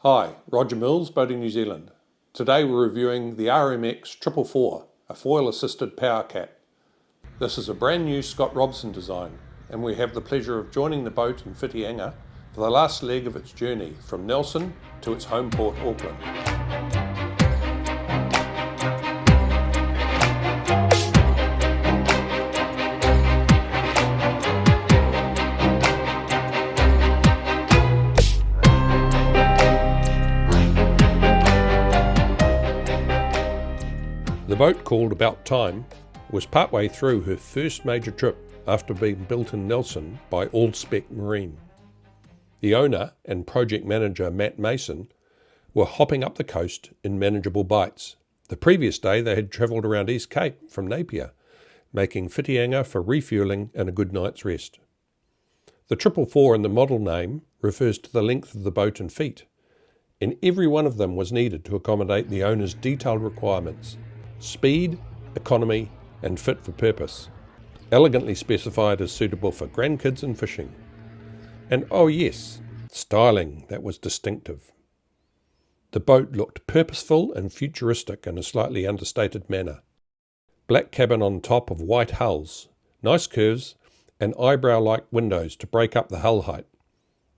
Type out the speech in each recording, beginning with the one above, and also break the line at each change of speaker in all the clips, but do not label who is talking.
Hi, Roger Mills, Boating New Zealand. Today we're reviewing the RMX 444, a foil-assisted Powercat. This is a brand new Scott Robson design, and we have the pleasure of joining the boat in Whitianga for the last leg of its journey from Nelson to its home port, Auckland. The boat, called About Time, was partway through her first major trip after being built in Nelson by All Spec Marine. The owner and project manager Matt Mason were hopping up the coast in manageable bites. The previous day they had travelled around East Cape from Napier, making Whitianga for refuelling and a good night's rest. The 444 in the model name refers to the length of the boat in feet, and every one of them was needed to accommodate the owner's detailed requirements: speed, economy and fit for purpose, elegantly specified as suitable for grandkids and fishing. And oh yes, styling that was distinctive. The boat looked purposeful and futuristic in a slightly understated manner. Black cabin on top of white hulls, nice curves and eyebrow-like windows to break up the hull height.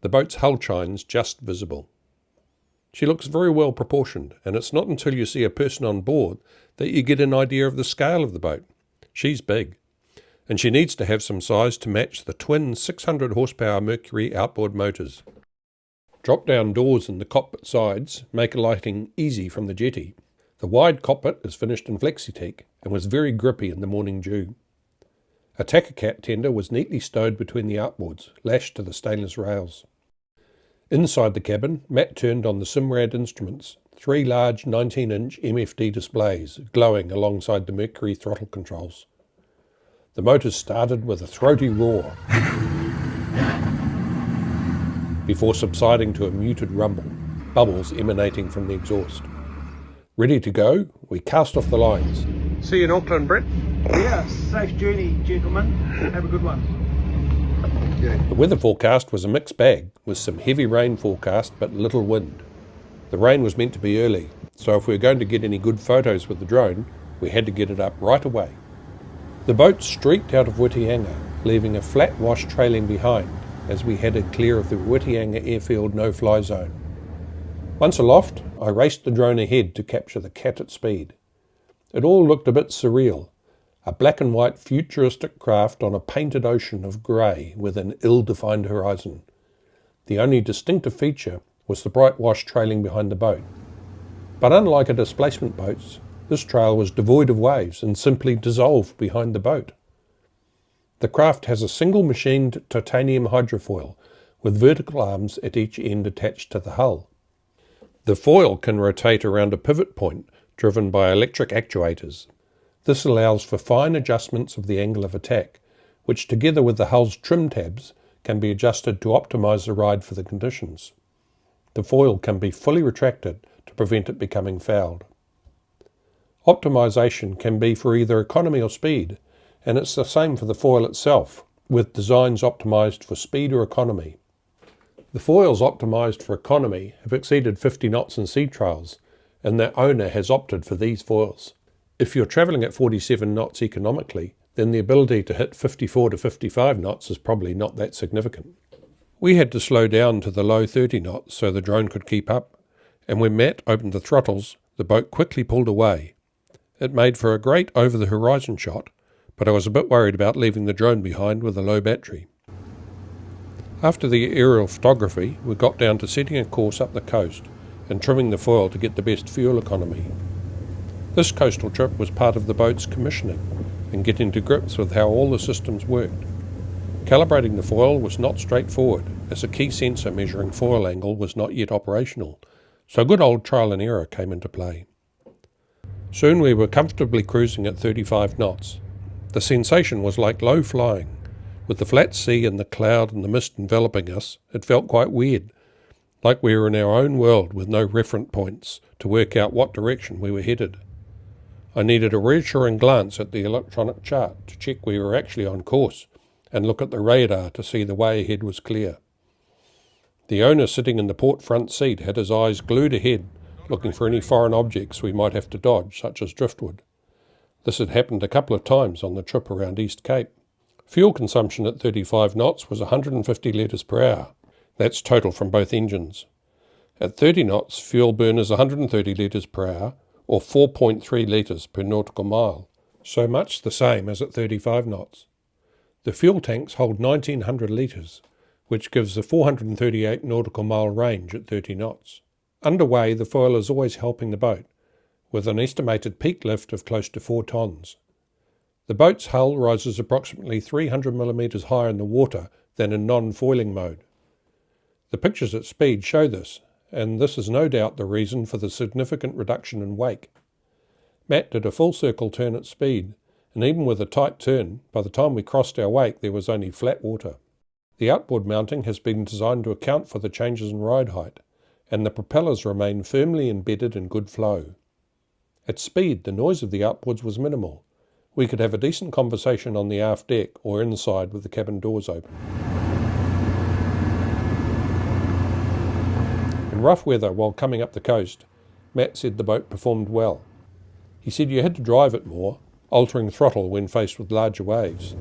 The boat's hull chines just visible. She looks very well proportioned, and it's not until you see a person on board that you get an idea of the scale of the boat. She's big, and she needs to have some size to match the twin 600 horsepower Mercury outboard motors. Drop-down doors in the cockpit sides make alighting easy from the jetty. The wide cockpit is finished in flexi-teak and was very grippy in the morning dew. A tachocat tender was neatly stowed between the outboards, lashed to the stainless rails. Inside the cabin, Matt turned on the Simrad instruments, 3 large 19-inch MFD displays glowing alongside the Mercury throttle controls. The motors started with a throaty roar before subsiding to a muted rumble, bubbles emanating from the exhaust. Ready to go, we cast off the lines. See you in Auckland, Brett.
Yeah, safe journey, gentlemen. Have a good one.
The weather forecast was a mixed bag, with some heavy rain forecast but little wind. The rain was meant to be early, so if we were going to get any good photos with the drone, we had to get it up right away. The boat streaked out of Whitianga, leaving a flat wash trailing behind as we headed clear of the Whitianga airfield no-fly zone. Once aloft, I raced the drone ahead to capture the cat at speed. It all looked a bit surreal. A black and white futuristic craft on a painted ocean of grey with an ill-defined horizon. The only distinctive feature was the bright wash trailing behind the boat. But unlike a displacement boat, this trail was devoid of waves and simply dissolved behind the boat. The craft has a single machined titanium hydrofoil with vertical arms at each end attached to the hull. The foil can rotate around a pivot point driven by electric actuators. This allows for fine adjustments of the angle of attack, which together with the hull's trim tabs can be adjusted to optimize the ride for the conditions. The foil can be fully retracted to prevent it becoming fouled. Optimization can be for either economy or speed, and it's the same for the foil itself, with designs optimized for speed or economy. The foils optimized for economy have exceeded 50 knots in sea trials, and their owner has opted for these foils. If you're travelling at 47 knots economically, then the ability to hit 54 to 55 knots is probably not that significant. We had to slow down to the low 30 knots so the drone could keep up, and when Matt opened the throttles, the boat quickly pulled away. It made for a great over-the-horizon shot, but I was a bit worried about leaving the drone behind with a low battery. After the aerial photography, we got down to setting a course up the coast and trimming the foil to get the best fuel economy. This coastal trip was part of the boat's commissioning and getting to grips with how all the systems worked. Calibrating the foil was not straightforward, as a key sensor measuring foil angle was not yet operational, so good old trial and error came into play. Soon we were comfortably cruising at 35 knots. The sensation was like low flying. With the flat sea and the cloud and the mist enveloping us, it felt quite weird, like we were in our own world with no reference points to work out what direction we were headed. I needed a reassuring glance at the electronic chart to check we were actually on course, and look at the radar to see the way ahead was clear. The owner sitting in the port front seat had his eyes glued ahead, looking for any foreign objects we might have to dodge, such as driftwood. This had happened a couple of times on the trip around East Cape. Fuel consumption at 35 knots was 150 litres per hour. That's total from both engines. At 30 knots, fuel burn is 130 litres per hour, or 4.3 litres per nautical mile, so much the same as at 35 knots. The fuel tanks hold 1900 litres, which gives a 438 nautical mile range at 30 knots. Underway, the foil is always helping the boat, with an estimated peak lift of close to 4 tonnes. The boat's hull rises approximately 300 millimetres higher in the water than in non-foiling mode. The pictures at speed show this, and this is no doubt the reason for the significant reduction in wake. Matt did a full circle turn at speed, and even with a tight turn, by the time we crossed our wake there was only flat water. The outboard mounting has been designed to account for the changes in ride height, and the propellers remain firmly embedded in good flow. At speed, the noise of the outboards was minimal. We could have a decent conversation on the aft deck or inside with the cabin doors open. In rough weather while coming up the coast, Matt said the boat performed well. He said you had to drive it more, altering throttle when faced with larger waves,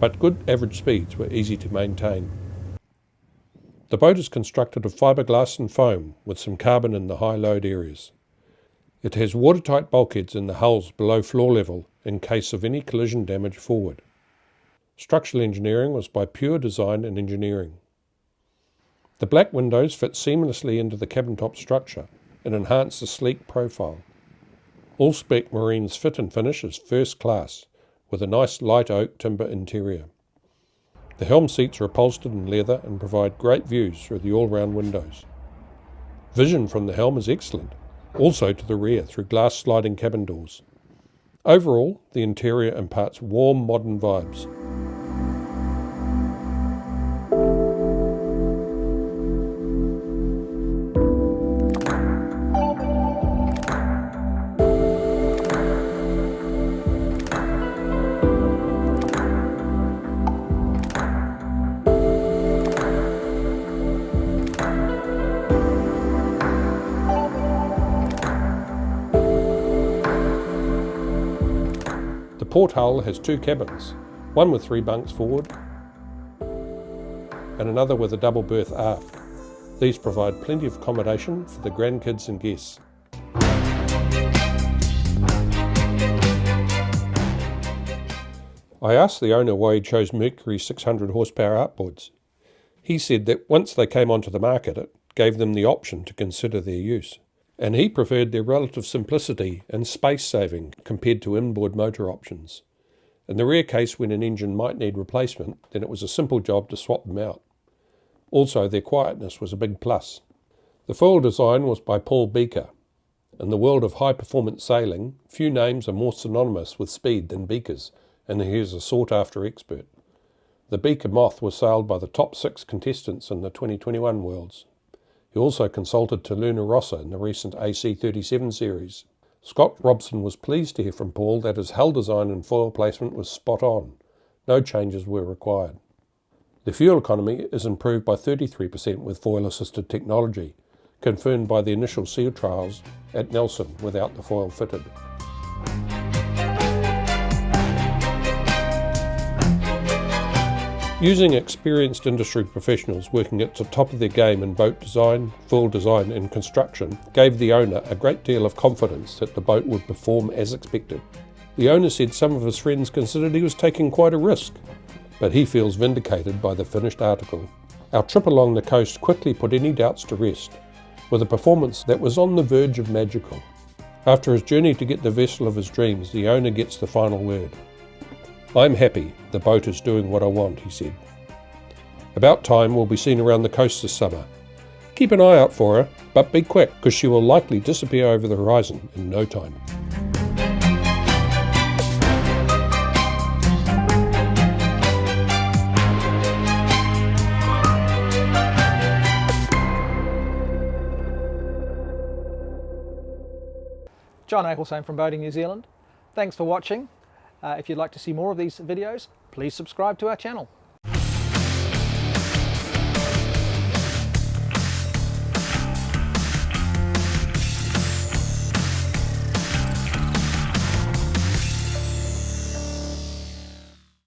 but good average speeds were easy to maintain. The boat is constructed of fiberglass and foam with some carbon in the high load areas. It has watertight bulkheads in the hulls below floor level in case of any collision damage forward. Structural engineering was by Pure Design and Engineering. The black windows fit seamlessly into the cabin top structure and enhance the sleek profile. All spec Marine's fit and finish is first class, with a nice light oak timber interior. The helm seats are upholstered in leather and provide great views through the all-round windows. Vision from the helm is excellent, also to the rear through glass sliding cabin doors. Overall, the interior imparts warm modern vibes. The port hull has 2 cabins, one with 3 bunks forward and another with a double berth aft. These provide plenty of accommodation for the grandkids and guests. I asked the owner why he chose Mercury 600 horsepower outboards. He said that once they came onto the market it gave them the option to consider their use, and he preferred their relative simplicity and space saving compared to inboard motor options. In the rare case when an engine might need replacement, then it was a simple job to swap them out. Also, their quietness was a big plus. The foil design was by Paul Beaker. In the world of high-performance sailing, few names are more synonymous with speed than Beaker's, and he is a sought-after expert. The Beaker Moth was sailed by the top 6 contestants in the 2021 Worlds. He also consulted to Luna Rossa in the recent AC37 series. Scott Robson was pleased to hear from Paul that his hull design and foil placement was spot on. No changes were required. The fuel economy is improved by 33% with foil-assisted technology, confirmed by the initial sea trials at Nelson without the foil fitted. Using experienced industry professionals working at the top of their game in boat design, foil design and construction gave the owner a great deal of confidence that the boat would perform as expected. The owner said some of his friends considered he was taking quite a risk, but he feels vindicated by the finished article. Our trip along the coast quickly put any doubts to rest, with a performance that was on the verge of magical. After his journey to get the vessel of his dreams, the owner gets the final word. "I'm happy, the boat is doing what I want," he said. About time we'll be seen around the coast this summer. Keep an eye out for her, but be quick, because she will likely disappear over the horizon in no time.
John Ecclestone from Boating New Zealand. Thanks for watching. If you'd like to see more of these videos, please subscribe to our channel.